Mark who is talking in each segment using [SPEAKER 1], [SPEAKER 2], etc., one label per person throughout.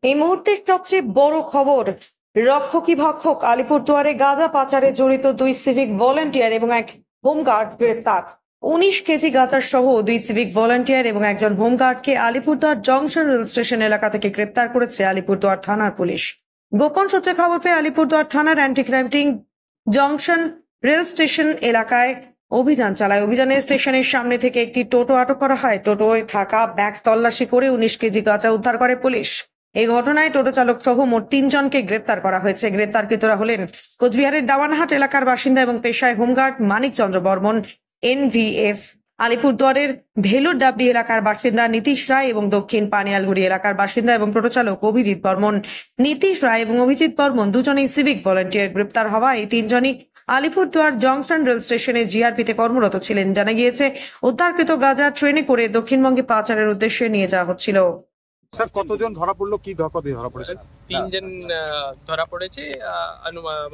[SPEAKER 1] এই মুহূর্তের সবচেয়ে বড় খবর, রক্ষকী ভক্ষক আলিপুরদুয়ারে গাঁজা পাচারে জড়িত 2 সিভিক ভলেন্টিয়ার এবং এক হোমগার্ড গ্রেপ্তার। 19 কেজি গাঁজা সহ 2 সিভিক ভলেন্টিয়ার এবং একজন হোমগার্ডকে আলিপুরদুয়ার জংশন রেল স্টেশন এলাকা থেকে গ্রেপ্তার করেছে আলিপুরদুয়ার থানার পুলিশ। গোপন সূত্রে খবর পেয়ে আলিপুরদুয়ার থানার anti crime team junction rail station এলাকায় অভিযান চালায়। অভিযানে স্টেশনের সামনে থেকে একটি টোটো আটক করা হয়। টোটোয় থাকা ব্যাগ তল্লাশি করে 19 কেজি গাঁজা উদ্ধার করে পুলিশ। এই ঘটনায় টোটো চালক সহ মোট 3 জনকে গ্রেপ্তার করা হয়েছে। গ্রেপ্তারকৃতরা হলেন কোচবিহারের দাওয়ানহাট এলাকার বাসিন্দা এবং পেশায় হোমগার্ড মানিক চন্দ্র বর্মন NVF, আলিপুরদুয়ারের ভেলুর ডাবলি এলাকার বাসিন্দা নীতিশ রায় এবং দক্ষিণ পানিয়ালগুড়ি এলাকার বাসিন্দা এবং টোটো চালক অভিজিৎ বর্মন। নীতিশ রায় এবং অভিজিৎ বর্মন দুজনেই সিভিক ভলেন্টিয়ার। গ্রেপ্তার হওয়া এই 3 জনই আলিপুরদুয়ার জংশন রেল স্টেশনে জিআরপিতে কর্মরত ছিলেন। জানা গিয়েছে উদ্ধারকৃত গাঁজা ট্রেনে করে দক্ষিণবঙ্গে পাচারের উদ্দেশ্যে নিয়ে যাওয়া হচ্ছিল।
[SPEAKER 2] স্যার, কতজন ধরা পড়লো, কি ধরপদে ধরা পড়েছে?
[SPEAKER 3] 3 জন ধরা পড়েছে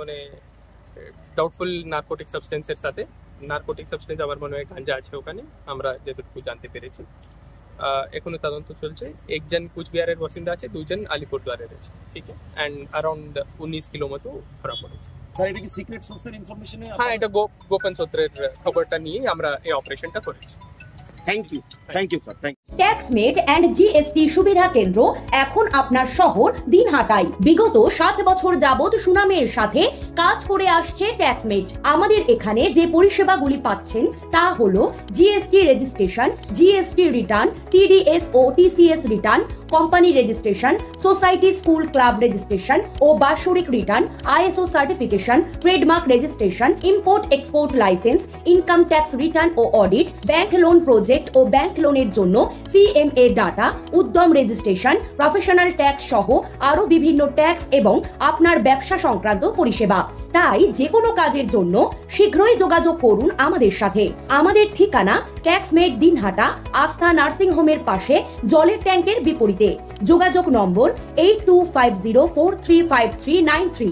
[SPEAKER 3] মানে ডাউটফুল নার্কোটিক সাবস্টেন্সের সাথে। নার্কোটিক সাবস্টেন্স আমার মনে হয় গাঁজা আছে ওখানে, আমরা যেটুকু জানতে পেরেছি। এখনো তদন্ত চলছে। একজন কুচবিহারের বাসিন্দা আছে, 2 জন আলিপুরদুয়ারের আছে। ঠিক আছে, অ্যান্ড অ্যারাউন্ড 19 কিলো মতো ধরা পড়েছে।
[SPEAKER 4] স্যার, এটা কি সিক্রেট সোর্সের ইনফরমেশন?
[SPEAKER 3] হ্যাঁ, এটা গোপন সূত্রের খবরটা নিয়ে আমরা এই অপারেশনটা করেছি।
[SPEAKER 4] Thank you sir, thank you.
[SPEAKER 5] Taxmate and GST সুবিধা কেন্দ্র এখন আপনার শহর দিনহাটায়। বিগত 7 বছর যাবৎ সুনামের সাথে কাজ করে আসছে ট্যাক্সমেট। আমাদের এখানে যে পরিষেবাগুলি পাচ্ছেন তা হলো GST registration, GST return, TDS ও TCS return, company registration, society school club registration ও বাৎসরিক return, ISO certification, trademark registration, import export licence, income tax return ও অডিট, ব্যাংক লোন প্রজেক্ট ও ব্যাংক লোনের জন্য CMA data, Udyam registration, professional tax সহ আরো বিভিন্ন ট্যাক্স এবং আপনার ব্যবসা সংক্রান্ত পরিষেবা। তাই যে কোনো কাজের জন্য শীঘ্রই যোগাযোগ করুন আমাদের সাথে। আমাদের ঠিকানা ট্যাক্সমেট দিনহাটা, আস্থা নার্সিং হোমের পাশে, জলের ট্যাঙ্কের বিপরীতে। যোগাযোগ নম্বর 8250435393।